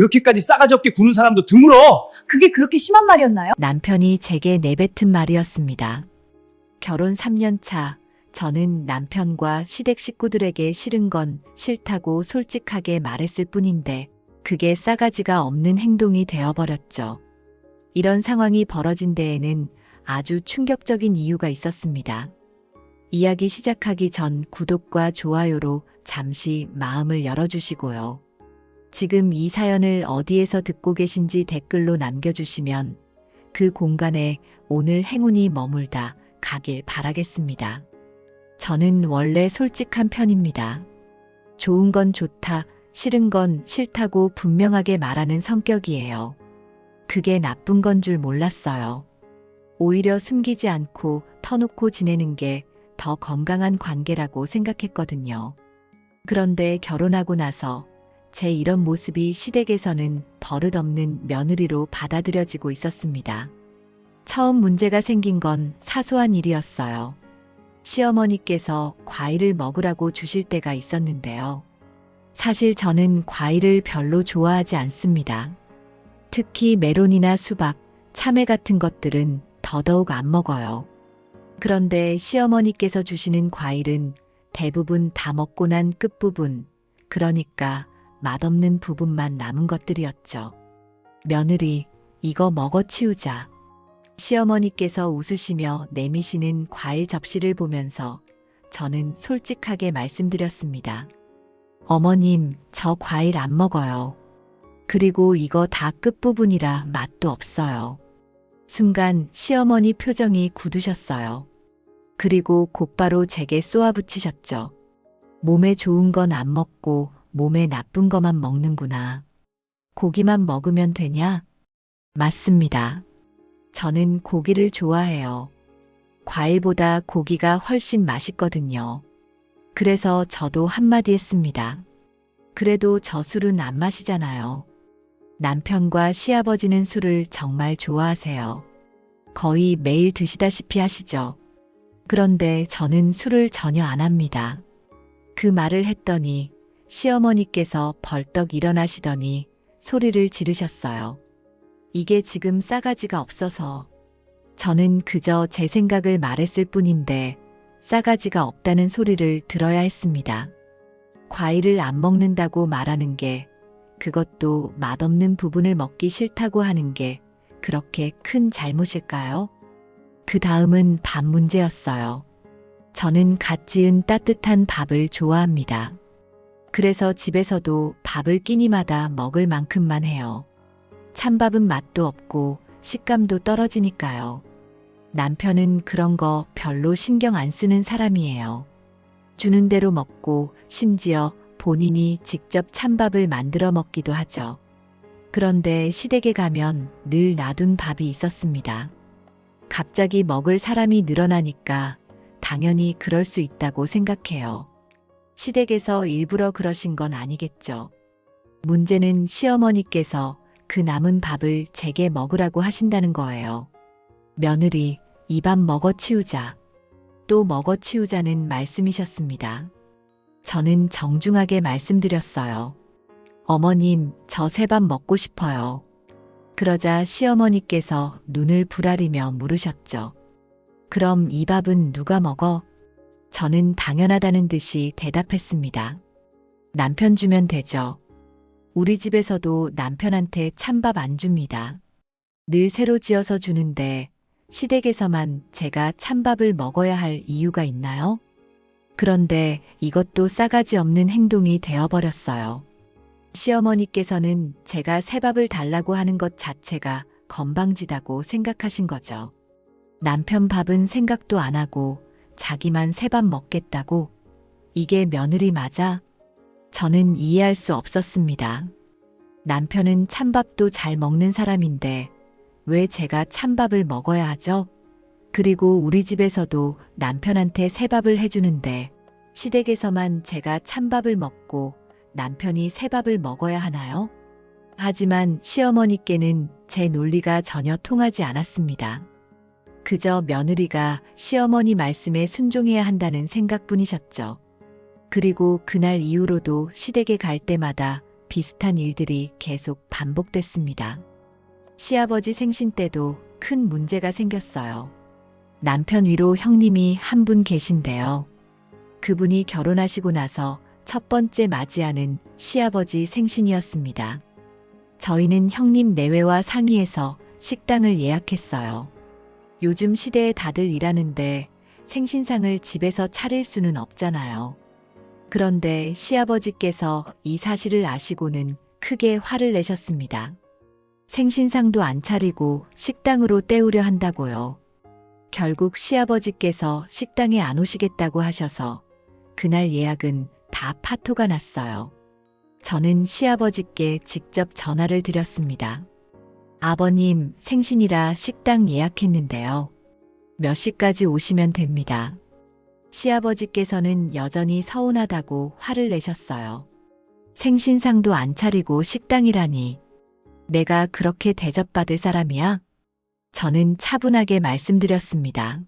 그렇게까지 싸가지 없게 구는 사람도 드물어. 그게 그렇게 심한 말이었나요? 남편이 제게 내뱉은 말이었습니다. 결혼 3년 차, 저는 남편과 시댁 식구들에게 싫은 건 싫다고 솔직하게 말했을 뿐인데 그게 싸가지가 없는 행동이 되어버렸죠. 이런 상황이 벌어진 데에는 아주 충격적인 이유가 있었습니다. 이야기 시작하기 전 구독과 좋아요로 잠시 마음을 열어주시고요. 지금 이 사연을 어디에서 듣고 계신지 댓글로 남겨주시면 그 공간에 오늘 행운이 머물다 가길 바라겠습니다. 저는 원래 솔직한 편입니다. 좋은 건 좋다, 싫은 건 싫다고 분명하게 말하는 성격이에요. 그게 나쁜 건 줄 몰랐어요. 오히려 숨기지 않고 터놓고 지내는 게 더 건강한 관계라고 생각했거든요. 그런데 결혼하고 나서 제 이런 모습이 시댁에서는 버릇없는 며느리로 받아들여지고 있었습니다. 처음 문제가 생긴 건 사소한 일이었어요. 시어머니께서 과일을 먹으라고 주실 때가 있었는데요. 사실 저는 과일을 별로 좋아하지 않습니다. 특히 메론이나 수박, 참외 같은 것들은 더더욱 안 먹어요. 그런데 시어머니께서 주시는 과일은 대부분 다 먹고 난 끝부분, 그러니까 맛없는 부분만 남은 것들이었죠. 며느리, 이거 먹어 치우자. 시어머니께서 웃으시며 내미시는 과일 접시를 보면서 저는 솔직하게 말씀드렸습니다. 어머님, 저 과일 안 먹어요. 그리고 이거 다 끝부분이라 맛도 없어요. 순간 시어머니 표정이 굳으셨어요. 그리고 곧바로 제게 쏘아붙이셨죠. 몸에 좋은 건 안 먹고 몸에 나쁜 것만 먹는구나. 고기만 먹으면 되냐? 맞습니다. 저는 고기를 좋아해요. 과일보다 고기가 훨씬 맛있거든요. 그래서 저도 한마디 했습니다. 그래도 저 술은 안 마시잖아요. 남편과 시아버지는 술을 정말 좋아하세요. 거의 매일 드시다시피 하시죠. 그런데 저는 술을 전혀 안 합니다. 그 말을 했더니 시어머니께서 벌떡 일어나시더니 소리를 지르셨어요. 이게 지금 싸가지가 없어서. 저는 그저 제 생각을 말했을 뿐인데 싸가지가 없다는 소리를 들어야 했습니다. 과일을 안 먹는다고 말하는 게, 그것도 맛없는 부분을 먹기 싫다고 하는 게 그렇게 큰 잘못일까요? 그 다음은 밥 문제였어요. 저는 갓 지은 따뜻한 밥을 좋아합니다. 그래서 집에서도 밥을 끼니마다 먹을 만큼만 해요. 찬밥은 맛도 없고 식감도 떨어지니까요. 남편은 그런 거 별로 신경 안 쓰는 사람이에요. 주는 대로 먹고 심지어 본인이 직접 찬밥을 만들어 먹기도 하죠. 그런데 시댁에 가면 늘 놔둔 밥이 있었습니다. 갑자기 먹을 사람이 늘어나니까 당연히 그럴 수 있다고 생각해요. 시댁에서 일부러 그러신 건 아니겠죠. 문제는 시어머니께서 그 남은 밥을 제게 먹으라고 하신다는 거예요. 며느리, 이 밥 먹어 치우자. 또 먹어 치우자는 말씀이셨습니다. 저는 정중하게 말씀드렸어요. 어머님, 저 새 밥 먹고 싶어요. 그러자 시어머니께서 눈을 부라리며 물으셨죠. 그럼 이 밥은 누가 먹어? 저는 당연하다는 듯이 대답했습니다. 남편 주면 되죠. 우리 집에서도 남편한테 찬밥 안 줍니다. 늘 새로 지어서 주는데 시댁에서만 제가 찬밥을 먹어야 할 이유가 있나요? 그런데 이것도 싸가지 없는 행동이 되어버렸어요. 시어머니께서는 제가 새 밥을 달라고 하는 것 자체가 건방지다고 생각하신 거죠. 남편 밥은 생각도 안 하고 자기만 새 밥 먹겠다고? 이게 며느리 맞아? 저는 이해할 수 없었습니다. 남편은 찬밥도 잘 먹는 사람인데 왜 제가 찬밥을 먹어야 하죠? 그리고 우리 집에서도 남편한테 새 밥을 해주는데 시댁에서만 제가 찬밥을 먹고 남편이 새 밥을 먹어야 하나요? 하지만 시어머니께는 제 논리가 전혀 통하지 않았습니다. 그저 며느리가 시어머니 말씀에 순종해야 한다는 생각뿐이셨죠. 그리고 그날 이후로도 시댁에 갈 때마다 비슷한 일들이 계속 반복됐습니다. 시아버지 생신 때도 큰 문제가 생겼어요. 남편 위로 형님이 한 분 계신데요. 그분이 결혼하시고 나서 첫 번째 맞이하는 시아버지 생신이었습니다. 저희는 형님 내외와 상의해서 식당을 예약했어요. 요즘 시대에 다들 일하는데 생신상을 집에서 차릴 수는 없잖아요. 그런데 시아버지께서 이 사실을 아시고는 크게 화를 내셨습니다. 생신상도 안 차리고 식당으로 때우려 한다고요. 결국 시아버지께서 식당에 안 오시겠다고 하셔서 그날 예약은 다 파토가 났어요. 저는 시아버지께 직접 전화를 드렸습니다. 아버님, 생신이라 식당 예약했는데요. 몇 시까지 오시면 됩니다. 시아버지께서는 여전히 서운하다고 화를 내셨어요. 생신상도 안 차리고 식당이라니. 내가 그렇게 대접받을 사람이야? 저는 차분하게 말씀드렸습니다.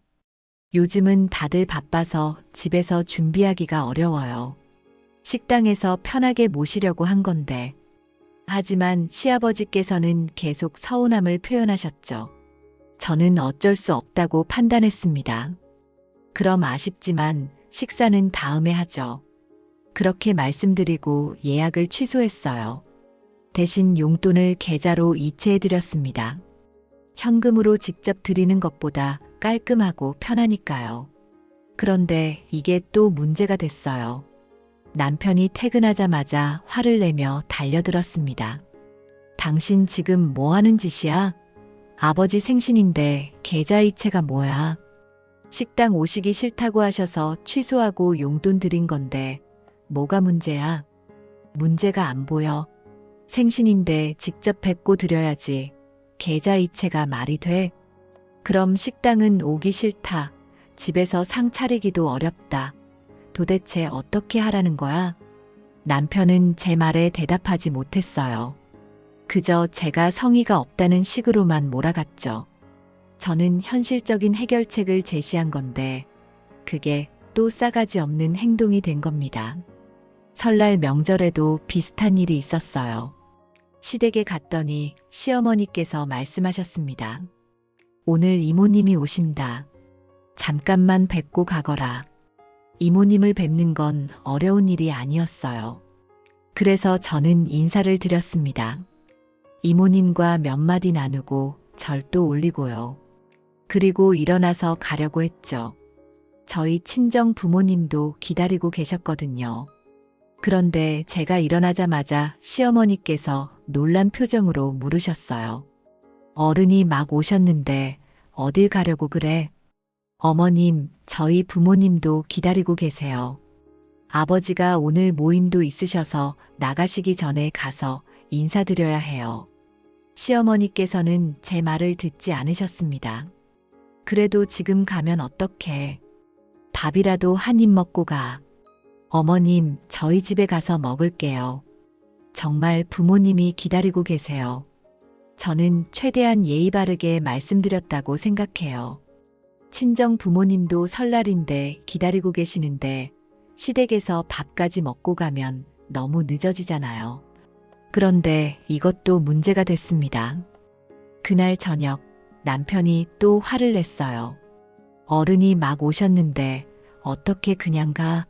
요즘은 다들 바빠서 집에서 준비하기가 어려워요. 식당에서 편하게 모시려고 한 건데. 하지만 시아버지께서는 계속 서운함을 표현하셨죠. 저는 어쩔 수 없다고 판단했습니다. 그럼 아쉽지만 식사는 다음에 하죠. 그렇게 말씀드리고 예약을 취소했어요. 대신 용돈을 계좌로 이체해드렸습니다. 현금으로 직접 드리는 것보다 깔끔하고 편하니까요. 그런데 이게 또 문제가 됐어요. 남편이 퇴근하자마자 화를 내며 달려들었습니다. 당신 지금 뭐 하는 짓이야? 아버지 생신인데 계좌이체가 뭐야? 식당 오시기 싫다고 하셔서 취소하고 용돈 드린 건데 뭐가 문제야? 문제가 안 보여. 생신인데 직접 뵙고 드려야지. 계좌이체가 말이 돼? 그럼 식당은 오기 싫다. 집에서 상 차리기도 어렵다. 도대체 어떻게 하라는 거야? 남편은 제 말에 대답하지 못했어요. 그저 제가 성의가 없다는 식으로만 몰아갔죠. 저는 현실적인 해결책을 제시한 건데 그게 또 싸가지 없는 행동이 된 겁니다. 설날 명절에도 비슷한 일이 있었어요. 시댁에 갔더니 시어머니께서 말씀하셨습니다. 오늘 이모님이 오신다. 잠깐만 뵙고 가거라. 이모님을 뵙는 건 어려운 일이 아니었어요. 그래서 저는 인사를 드렸습니다. 이모님과 몇 마디 나누고 절도 올리고요. 그리고 일어나서 가려고 했죠. 저희 친정 부모님도 기다리고 계셨거든요. 그런데 제가 일어나자마자 시어머니께서 놀란 표정으로 물으셨어요. 어른이 막 오셨는데 어딜 가려고 그래? 어머님, 저희 부모님도 기다리고 계세요. 아버지가 오늘 모임도 있으셔서 나가시기 전에 가서 인사드려야 해요. 시어머니께서는 제 말을 듣지 않으셨습니다. 그래도 지금 가면 어떡해? 밥이라도 한 입 먹고 가. 어머님, 저희 집에 가서 먹을게요. 정말 부모님이 기다리고 계세요. 저는 최대한 예의 바르게 말씀드렸다고 생각해요. 친정 부모님도 설날인데 기다리고 계시는데 시댁에서 밥까지 먹고 가면 너무 늦어지잖아요. 그런데 이것도 문제가 됐습니다. 그날 저녁 남편이 또 화를 냈어요. 어른이 막 오셨는데 어떻게 그냥 가?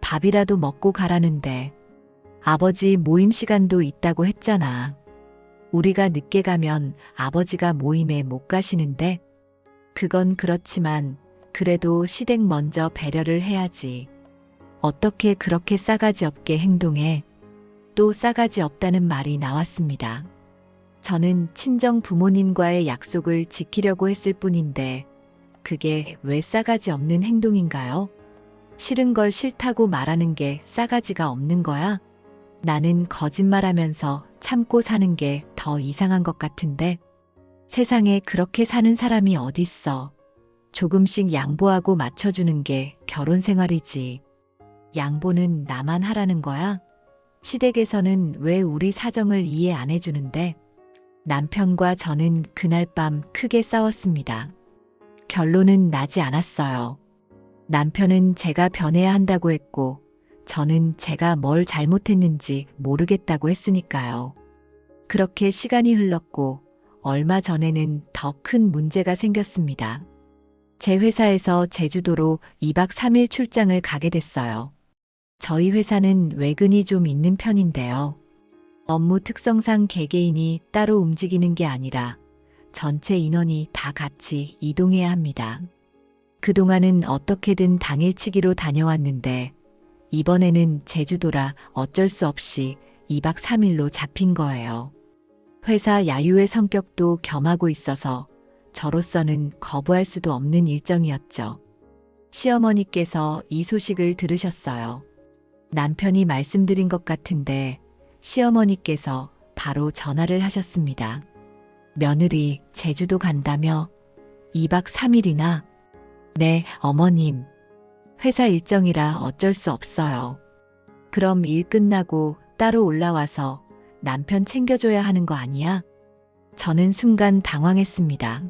밥이라도 먹고 가라는데. 아버지 모임 시간도 있다고 했잖아. 우리가 늦게 가면 아버지가 모임에 못 가시는데. 그건 그렇지만 그래도 시댁 먼저 배려를 해야지. 어떻게 그렇게 싸가지 없게 행동해? 또 싸가지 없다는 말이 나왔습니다. 저는 친정 부모님과의 약속을 지키려고 했을 뿐인데 그게 왜 싸가지 없는 행동인가요? 싫은 걸 싫다고 말하는 게 싸가지가 없는 거야? 나는 거짓말하면서 참고 사는 게 더 이상한 것 같은데 세상에 그렇게 사는 사람이 어딨어. 조금씩 양보하고 맞춰주는 게 결혼 생활이지. 양보는 나만 하라는 거야? 시댁에서는 왜 우리 사정을 이해 안 해주는데? 남편과 저는 그날 밤 크게 싸웠습니다. 결론은 나지 않았어요. 남편은 제가 변해야 한다고 했고 저는 제가 뭘 잘못했는지 모르겠다고 했으니까요. 그렇게 시간이 흘렀고 얼마 전에는 더 큰 문제가 생겼습니다. 제 회사에서 제주도로 2박 3일 출장을 가게 됐어요. 저희 회사는 외근이 좀 있는 편인데요. 업무 특성상 개개인이 따로 움직이는 게 아니라 전체 인원이 다 같이 이동해야 합니다. 그동안은 어떻게든 당일치기로 다녀왔는데 이번에는 제주도라 어쩔 수 없이 2박 3일로 잡힌 거예요. 회사 야유의 성격도 겸하고 있어서 저로서는 거부할 수도 없는 일정이었죠. 시어머니께서 이 소식을 들으셨어요. 남편이 말씀드린 것 같은데 시어머니께서 바로 전화를 하셨습니다. 며느리 제주도 간다며 2박 3일이나? 네, 어머님. 회사 일정이라 어쩔 수 없어요. 그럼 일 끝나고 따로 올라와서 남편 챙겨줘야 하는 거 아니야? 저는 순간 당황했습니다.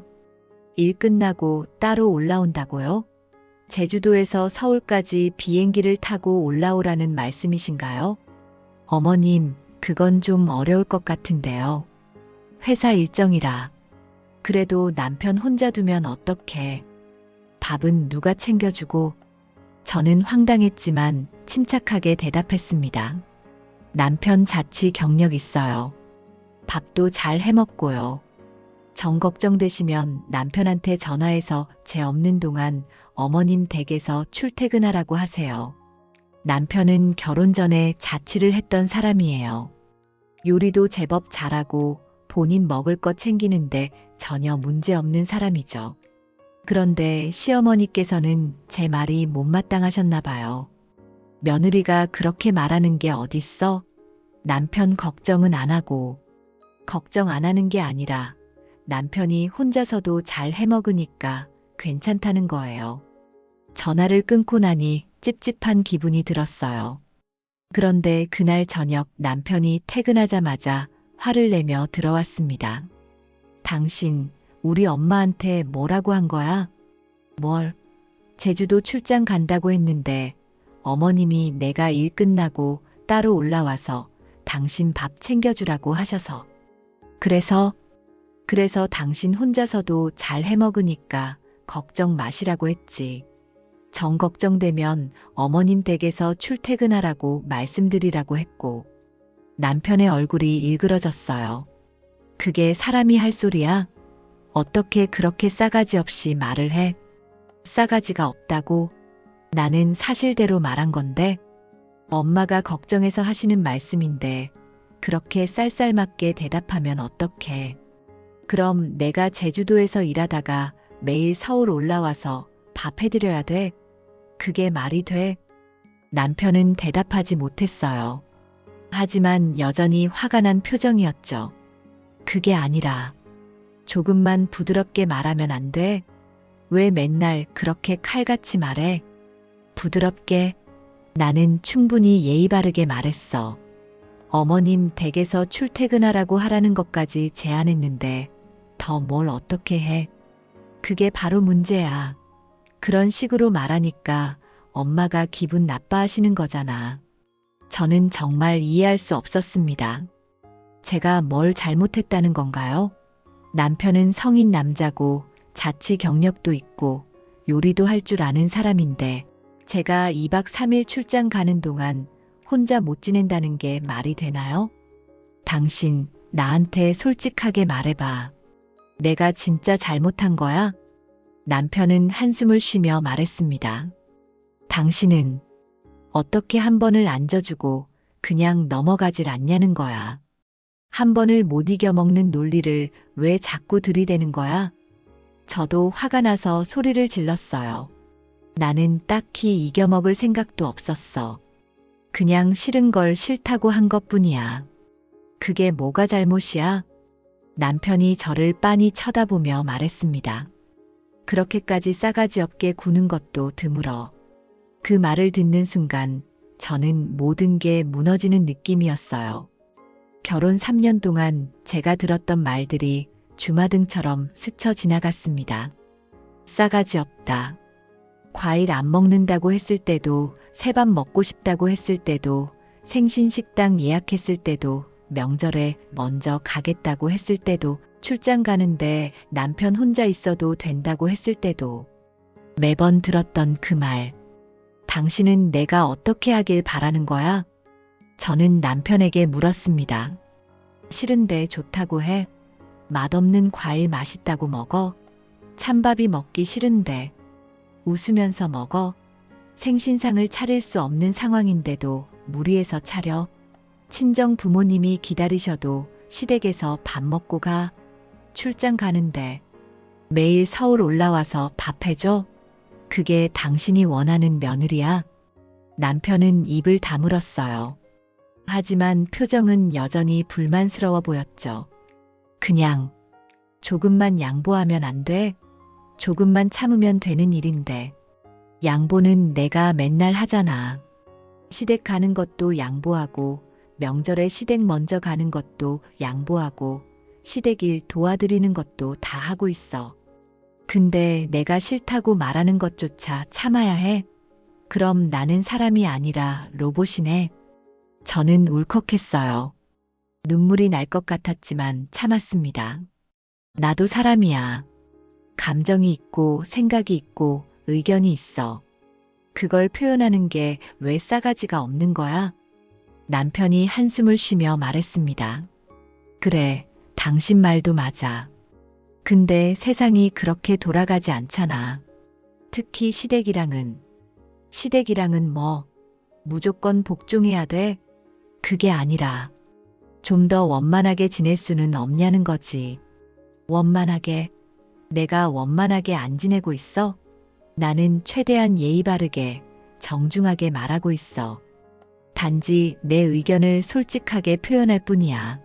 일 끝나고 따로 올라온다고요? 제주도에서 서울까지 비행기를 타고 올라오라는 말씀이신가요? 어머님, 그건 좀 어려울 것 같은데요. 회사 일정이라. 그래도 남편 혼자 두면 어떡해. 밥은 누가 챙겨주고? 저는 황당했지만 침착하게 대답했습니다. 남편 자취 경력 있어요. 밥도 잘 해먹고요. 정 걱정되시면 남편한테 전화해서 제 없는 동안 어머님 댁에서 출퇴근하라고 하세요. 남편은 결혼 전에 자취를 했던 사람이에요. 요리도 제법 잘하고 본인 먹을 것 챙기는데 전혀 문제 없는 사람이죠. 그런데 시어머니께서는 제 말이 못마땅하셨나 봐요. 며느리가 그렇게 말하는 게 어딨어? 남편 걱정은 안 하고. 걱정 안 하는 게 아니라 남편이 혼자서도 잘 해먹으니까 괜찮다는 거예요. 전화를 끊고 나니 찝찝한 기분이 들었어요. 그런데 그날 저녁 남편이 퇴근하자마자 화를 내며 들어왔습니다. 당신 우리 엄마한테 뭐라고 한 거야? 뭘? 제주도 출장 간다고 했는데 어머님이 내가 일 끝나고 따로 올라와서 당신 밥 챙겨주라고 하셔서. 그래서 당신 혼자서도 잘 해먹으니까 걱정 마시라고 했지. 정 걱정되면 어머님 댁에서 출퇴근하라고 말씀드리라고 했고. 남편의 얼굴이 일그러졌어요. 그게 사람이 할 소리야? 어떻게 그렇게 싸가지 없이 말을 해? 싸가지가 없다고? 나는 사실대로 말한 건데 엄마가 걱정해서 하시는 말씀인데 그렇게 쌀쌀맞게 대답하면 어떡해. 그럼 내가 제주도에서 일하다가 매일 서울 올라와서 밥 해드려야 돼? 그게 말이 돼? 남편은 대답하지 못했어요. 하지만 여전히 화가 난 표정이었죠. 그게 아니라 조금만 부드럽게 말하면 안 돼? 왜 맨날 그렇게 칼같이 말해? 부드럽게? 나는 충분히 예의 바르게 말했어. 어머님 댁에서 출퇴근하라고 하라는 것까지 제안했는데 더 뭘 어떻게 해? 그게 바로 문제야. 그런 식으로 말하니까 엄마가 기분 나빠하시는 거잖아. 저는 정말 이해할 수 없었습니다. 제가 뭘 잘못했다는 건가요? 남편은 성인 남자고 자취 경력도 있고 요리도 할 줄 아는 사람인데 제가 2박 3일 출장 가는 동안 혼자 못 지낸다는 게 말이 되나요? 당신 나한테 솔직하게 말해봐. 내가 진짜 잘못한 거야? 남편은 한숨을 쉬며 말했습니다. 당신은 어떻게 한 번을 앉아주고 그냥 넘어가질 않냐는 거야. 한 번을 못 이겨먹는 논리를 왜 자꾸 들이대는 거야? 저도 화가 나서 소리를 질렀어요. 나는 딱히 이겨먹을 생각도 없었어. 그냥 싫은 걸 싫다고 한 것뿐이야. 그게 뭐가 잘못이야? 남편이 저를 빤히 쳐다보며 말했습니다. 그렇게까지 싸가지 없게 구는 것도 드물어. 그 말을 듣는 순간 저는 모든 게 무너지는 느낌이었어요. 결혼 3년 동안 제가 들었던 말들이 주마등처럼 스쳐 지나갔습니다. 싸가지 없다. 과일 안 먹는다고 했을 때도, 새밥 먹고 싶다고 했을 때도, 생신식당 예약했을 때도, 명절에 먼저 가겠다고 했을 때도, 출장 가는데 남편 혼자 있어도 된다고 했을 때도 매번 들었던 그 말. 당신은 내가 어떻게 하길 바라는 거야? 저는 남편에게 물었습니다. 싫은데 좋다고 해. 맛없는 과일 맛있다고 먹어. 찬밥이 먹기 싫은데 웃으면서 먹어. 생신상을 차릴 수 없는 상황인데도 무리해서 차려. 친정 부모님이 기다리셔도 시댁에서 밥 먹고 가. 출장 가는데 매일 서울 올라와서 밥 해줘. 그게 당신이 원하는 며느리야? 남편은 입을 다물었어요. 하지만 표정은 여전히 불만스러워 보였죠. 그냥 조금만 양보하면 안 돼? 조금만 참으면 되는 일인데. 양보는 내가 맨날 하잖아. 시댁 가는 것도 양보하고, 명절에 시댁 먼저 가는 것도 양보하고, 시댁 일 도와드리는 것도 다 하고 있어. 근데 내가 싫다고 말하는 것조차 참아야 해? 그럼 나는 사람이 아니라 로봇이네. 저는 울컥했어요. 눈물이 날 것 같았지만 참았습니다. 나도 사람이야. 감정이 있고 생각이 있고 의견이 있어. 그걸 표현하는 게 왜 싸가지가 없는 거야? 남편이 한숨을 쉬며 말했습니다. 그래, 당신 말도 맞아. 근데 세상이 그렇게 돌아가지 않잖아. 특히 시댁이랑은 뭐, 무조건 복종해야 돼? 그게 아니라 좀 더 원만하게 지낼 수는 없냐는 거지. 원만하게? 내가 원만하게 안 지내고 있어? 나는 최대한 예의 바르게, 정중하게 말하고 있어. 단지 내 의견을 솔직하게 표현할 뿐이야.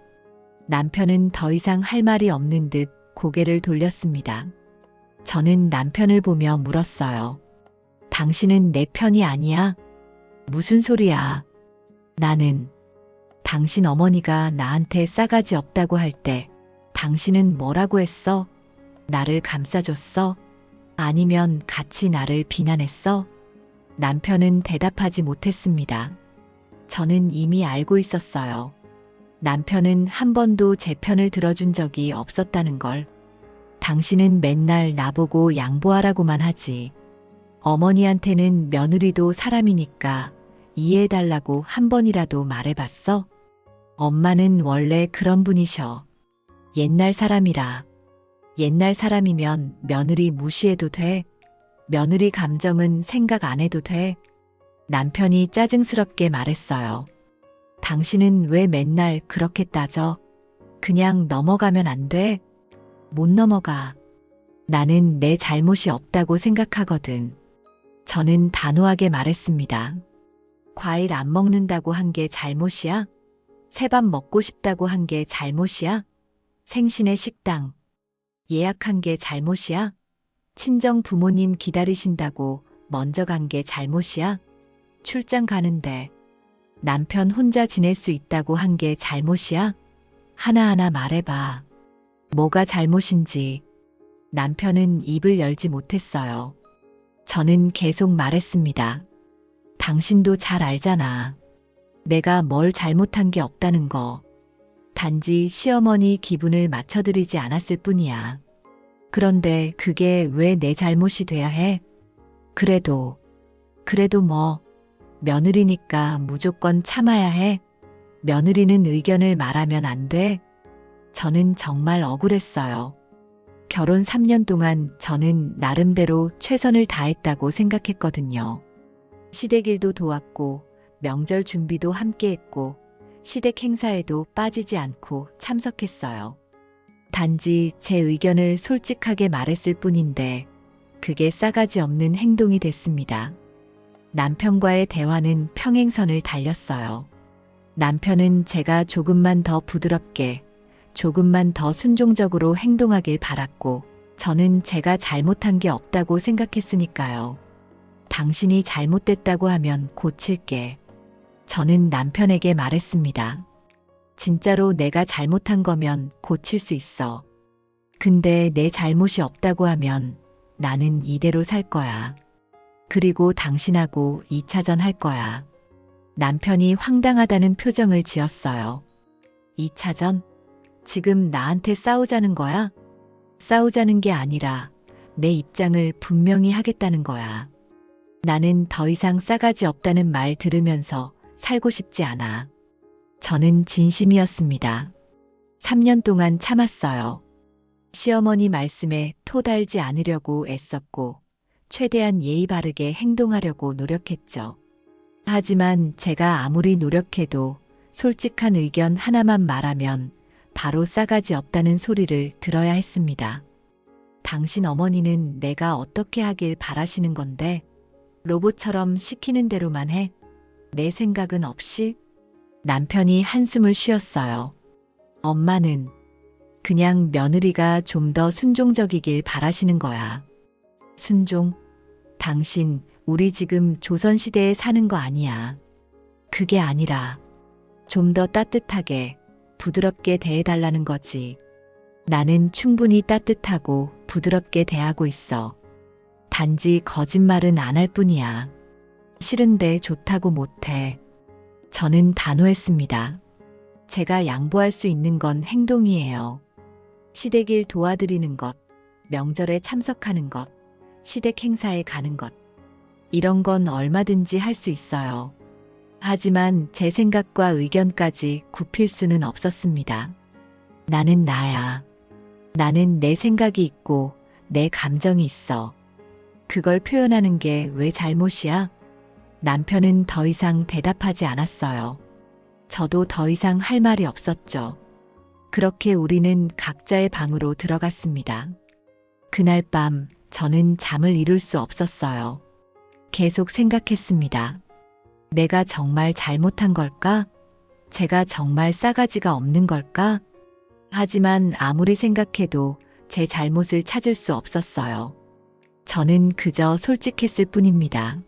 남편은 더 이상 할 말이 없는 듯 고개를 돌렸습니다. 저는 남편을 보며 물었어요. 당신은 내 편이 아니야? 무슨 소리야? 나는 당신 어머니가 나한테 싸가지 없다고 할 때 당신은 뭐라고 했어? 나를 감싸줬어? 아니면 같이 나를 비난했어? 남편은 대답하지 못했습니다. 저는 이미 알고 있었어요. 남편은 한 번도 제 편을 들어준 적이 없었다는 걸. 당신은 맨날 나보고 양보하라고만 하지. 어머니한테는 며느리도 사람이니까 이해해달라고 한 번이라도 말해봤어? 엄마는 원래 그런 분이셔. 옛날 사람이라. 옛날 사람이면 며느리 무시해도 돼. 며느리 감정은 생각 안 해도 돼. 남편이 짜증스럽게 말했어요. 당신은 왜 맨날 그렇게 따져? 그냥 넘어가면 안 돼? 못 넘어가. 나는 내 잘못이 없다고 생각하거든. 저는 단호하게 말했습니다. 과일 안 먹는다고 한 게 잘못이야? 새밥 먹고 싶다고 한 게 잘못이야? 생신의 식당 예약한 게 잘못이야? 친정 부모님 기다리신다고 먼저 간 게 잘못이야? 출장 가는데 남편 혼자 지낼 수 있다고 한 게 잘못이야? 하나하나 말해봐. 뭐가 잘못인지. 남편은 입을 열지 못했어요. 저는 계속 말했습니다. 당신도 잘 알잖아. 내가 뭘 잘못한 게 없다는 거. 단지 시어머니 기분을 맞춰드리지 않았을 뿐이야. 그런데 그게 왜 내 잘못이 돼야 해? 그래도 뭐, 며느리니까 무조건 참아야 해? 며느리는 의견을 말하면 안 돼? 저는 정말 억울했어요. 결혼 3년 동안 저는 나름대로 최선을 다했다고 생각했거든요. 시댁 일도 도왔고, 명절 준비도 함께 했고, 시댁 행사에도 빠지지 않고 참석했어요. 단지 제 의견을 솔직하게 말했을 뿐인데, 그게 싸가지 없는 행동이 됐습니다. 남편과의 대화는 평행선을 달렸어요. 남편은 제가 조금만 더 부드럽게, 조금만 더 순종적으로 행동하길 바랐고, 저는 제가 잘못한 게 없다고 생각했으니까요. 당신이 잘못됐다고 하면 고칠게. 저는 남편에게 말했습니다. 진짜로 내가 잘못한 거면 고칠 수 있어. 근데 내 잘못이 없다고 하면 나는 이대로 살 거야. 그리고 당신하고 2차전 할 거야. 남편이 황당하다는 표정을 지었어요. 2차전? 지금 나한테 싸우자는 거야? 싸우자는 게 아니라 내 입장을 분명히 하겠다는 거야. 나는 더 이상 싸가지 없다는 말 들으면서 살고 싶지 않아. 저는 진심이었습니다. 3년 동안 참았어요. 시어머니 말씀에 토달지 않으려고 애썼고, 최대한 예의 바르게 행동하려고 노력했죠. 하지만 제가 아무리 노력해도 솔직한 의견 하나만 말하면 바로 싸가지 없다는 소리를 들어야 했습니다. 당신 어머니는 내가 어떻게 하길 바라시는 건데, 로봇처럼 시키는 대로만 해? 내 생각은 없이? 남편이 한숨을 쉬었어요. 엄마는 그냥 며느리가 좀 더 순종적이길 바라시는 거야. 순종? 당신, 우리 지금 조선시대에 사는 거 아니야. 그게 아니라 좀 더 따뜻하게, 부드럽게 대해달라는 거지. 나는 충분히 따뜻하고 부드럽게 대하고 있어. 단지 거짓말은 안 할 뿐이야. 싫은데 좋다고 못해. 저는 단호했습니다. 제가 양보할 수 있는 건 행동이에요. 시댁일 도와드리는 것, 명절에 참석하는 것, 시댁 행사에 가는 것. 이런 건 얼마든지 할 수 있어요. 하지만 제 생각과 의견까지 굽힐 수는 없었습니다. 나는 나야. 나는 내 생각이 있고 내 감정이 있어. 그걸 표현하는 게 왜 잘못이야? 남편은 더 이상 대답하지 않았어요. 저도 더 이상 할 말이 없었죠. 그렇게 우리는 각자의 방으로 들어갔습니다. 그날 밤 저는 잠을 이룰 수 없었어요. 계속 생각했습니다. 내가 정말 잘못한 걸까? 제가 정말 싸가지가 없는 걸까? 하지만 아무리 생각해도 제 잘못을 찾을 수 없었어요. 저는 그저 솔직했을 뿐입니다.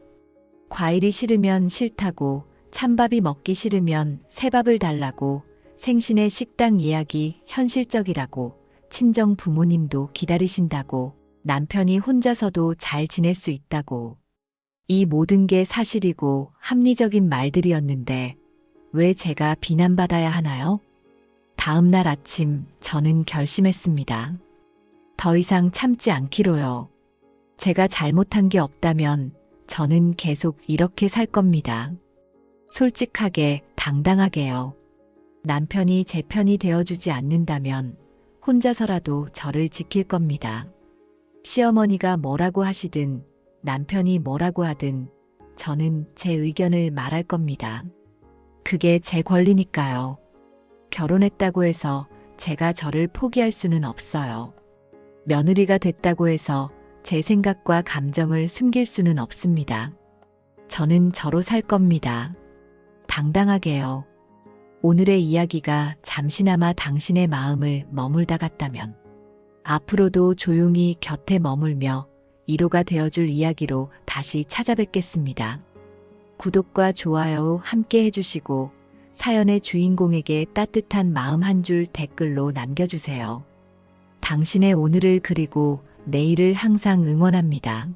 과일이 싫으면 싫다고, 찬밥이 먹기 싫으면 새밥을 달라고, 생신의 식당 예약이 현실적이라고, 친정 부모님도 기다리신다고, 남편이 혼자서도 잘 지낼 수 있다고. 이 모든 게 사실이고 합리적인 말들이었는데 왜 제가 비난받아야 하나요? 다음 날 아침 저는 결심했습니다. 더 이상 참지 않기로요. 제가 잘못한 게 없다면 저는 계속 이렇게 살 겁니다. 솔직하게, 당당하게요. 남편이 제 편이 되어주지 않는다면 혼자서라도 저를 지킬 겁니다. 시어머니가 뭐라고 하시든 남편이 뭐라고 하든 저는 제 의견을 말할 겁니다. 그게 제 권리니까요. 결혼했다고 해서 제가 저를 포기할 수는 없어요. 며느리가 됐다고 해서 제 생각과 감정을 숨길 수는 없습니다. 저는 저로 살 겁니다. 당당하게요. 오늘의 이야기가 잠시나마 당신의 마음을 머물다 갔다면 앞으로도 조용히 곁에 머물며 위로가 되어줄 이야기로 다시 찾아뵙겠습니다. 구독과 좋아요 함께 해주시고 사연의 주인공에게 따뜻한 마음 한 줄 댓글로 남겨주세요. 당신의 오늘을 그리고 내일을 항상 응원합니다.